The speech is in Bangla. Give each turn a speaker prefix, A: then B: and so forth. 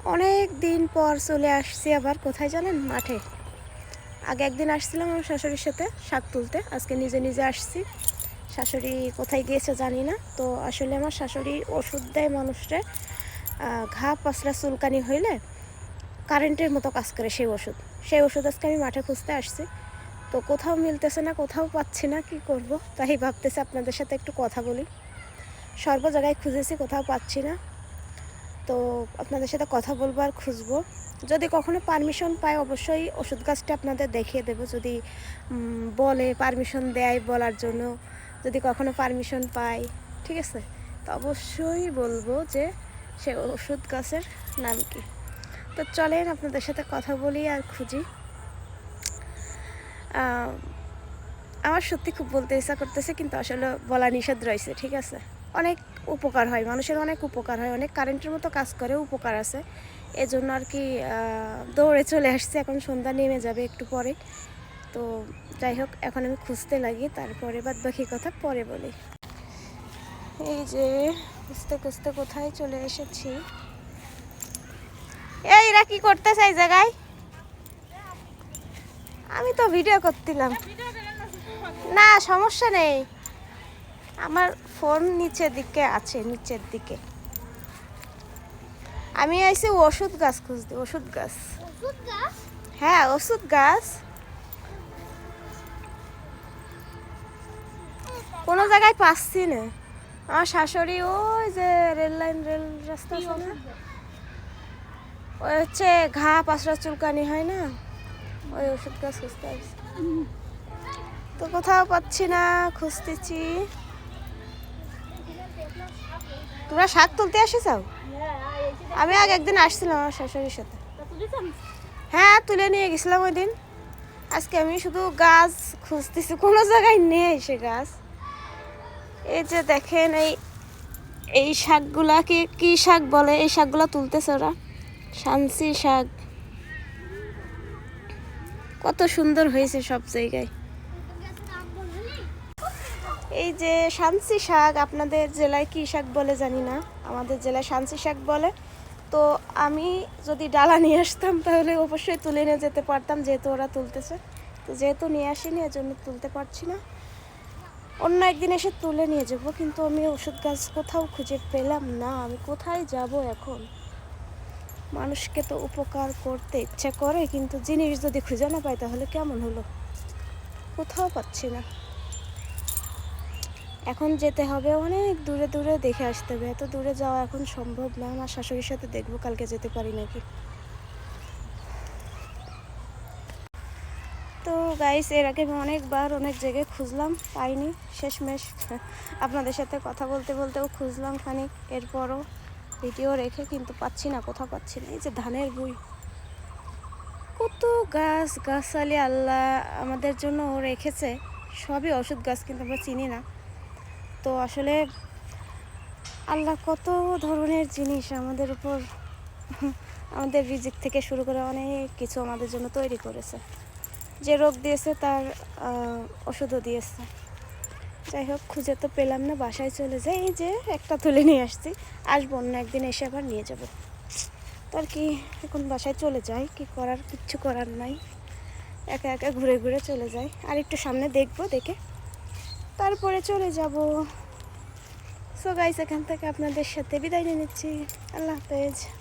A: অনেক দিন পর চলে আসছি আবার কোথায় জানেন? মাঠে। আগে একদিন আসছিলাম আমার শাশুড়ির সাথে শাক তুলতে, আজকে নিজে নিজে আসছি। শাশুড়ি কোথায় গিয়েছে জানি না। তো আসলে আমার শাশুড়ি ওষুধ দেয় মানুষরে, ঘা পাসরা চুলকানি হইলে কারেন্টের মতো কাজ করে সেই ওষুধ আজকে আমি মাঠে খুঁজতে আসছি। তো কোথাও মিলতেছে না, কোথাও পাচ্ছি না, কি করব? তাই ভাবতেছি আপনাদের সাথে একটু কথা বলি। সর্ব জায়গায় খুঁজেছি, কোথাও পাচ্ছি না। তো আপনাদের সাথে কথা বলবো আর খুঁজবো। যদি কখনো পারমিশন পাই অবশ্যই ওষুধ গাছটা আপনাদের দেখিয়ে দেবো, যদি বলে পারমিশন দেয় বলার জন্য। যদি কখনো পারমিশন পাই, ঠিক আছে, তো অবশ্যই বলবো যে সে ওষুধ গাছের নাম কি। তো চলেন আপনাদের সাথে কথা বলি আর খুঁজি। আমার সত্যি খুব বলতে ইচ্ছা করতেছে, কিন্তু আসলে বলা নিষেধ রয়েছে, ঠিক আছে। অনেক উপকার হয় মানুষের, অনেক উপকার হয়, অনেক কারেন্টের মতো কাজ করে, উপকার আছে। এজন্য আর কি দৌড়ে চলে আসছে। এখন সন্ধ্যা নেমে যাবে একটু পরে। তো যাই হোক, এখন আমি খুঁজতে লাগি, তারপরে বাদ বাকি কথা পরে বলি। এই যে খুঁজতে খুঁজতে কোথায় চলে এসেছি। এরা কি করতেছে এই জায়গায়? আমি তো ভিডিও করছিলাম। না সমস্যা নেই, আমার ফোন নিচের দিকে আছে, নিচের দিকে। আমি আইছি ওষুধ গাছ খুঁজতে। ওষুধ গাছ? হ্যাঁ, ওষুধ গাছ। কোনো জায়গায় পাচ্ছি না। আমার শাশুড়ি ওই যে রেল রাস্তা আছে না, ওই হচ্ছে ঘা পাসরা চুলকানি হয় না, ওই ওষুধ গাছ খুঁজতে আসছি। তো কোথাও পাচ্ছি না, খুঁজতেছি। তোমরা শাক তুলতে আসিসাও? আমি আগে একদিন আসছিলাম আমার শাশুড়ির সাথে। হ্যাঁ, তুলে নিয়ে গেছিলাম ওই দিন। আজকে আমি শুধু গাছ খুঁজতেছি, কোনো জায়গায় নেই সে গাছ। এই যে দেখেন, এই শাকগুলাকে কি শাক বলে? এই শাকগুলা তুলতেছে ওরা, শানসি শাক। কত সুন্দর হয়েছে সব জায়গায়। এই যে শানসি শাক, আপনাদের জেলায় কি শাক বলে জানি না, আমাদের জেলায় শানসি শাক বলে। তো আমি যদি ডালা নিয়ে আসতাম তাহলে অবশ্যই তুলে নিয়ে যেতে পারতাম, যেহেতু ওরা তুলতেছে। তো যেহেতু নিয়ে আসিনি, এজন্য তুলতে পারছি না। অন্য একদিন এসে তুলে নিয়ে যাব। কিন্তু আমি ওষুধ গাছ কোথাও খুঁজে পেলাম না। আমি কোথায় যাব এখন? মানুষকে তো উপকার করতে ইচ্ছা করে, কিন্তু জিনিস যদি খুঁজে না পাই তাহলে কেমন হলো? কোথাও পাচ্ছি না। এখন যেতে হবে অনেক দূরে দূরে, দেখে আসতে হবে। এত দূরে যাওয়া এখন সম্ভব না। আমার শাশুড়ির সাথে দেখবো কালকে যেতে পারি নাকি। তো গাইস, এর আগে আমি অনেকবার অনেক জায়গায় খুঁজলাম, পাইনি। শেষমেশ আপনাদের সাথে কথা বলতে বলতেও খুঁজলাম খানিক, এরপরও ভিডিও রেখে, কিন্তু পাচ্ছি না, কোথাও পাচ্ছি না। এই যে ধানের বই, কত গাছ গাছালি আল্লাহ আমাদের জন্য রেখেছে, সবই ওষুধ গাছ, কিন্তু আমরা চিনি না। তো আসলে আল্লাহ কত ধরনের জিনিস আমাদের উপর, আমাদের রিজিক থেকে শুরু করে অনেক কিছু আমাদের জন্য তৈরি করেছে। যে রোগ দিয়েছে তার ওষুধও দিয়েছে। যাই হোক, খুঁজে তো পেলাম না, বাসায় চলে যাই। এই যে একটা তুলে নিয়ে আসছি, আসবো অন্য একদিন এসে আবার নিয়ে যাব। তো আর কি, এখন বাসায় চলে যাই, কি করার, কিচ্ছু করার নাই। একা একা ঘুরে ঘুরে চলে যাই, আর একটু সামনে দেখবো, দেখে তারপরে চলে যাব। সো গাইস, এখান থেকে আপনাদের সাথে বিদায় নিয়ে নিচ্ছি। আল্লাহ হাফেজ।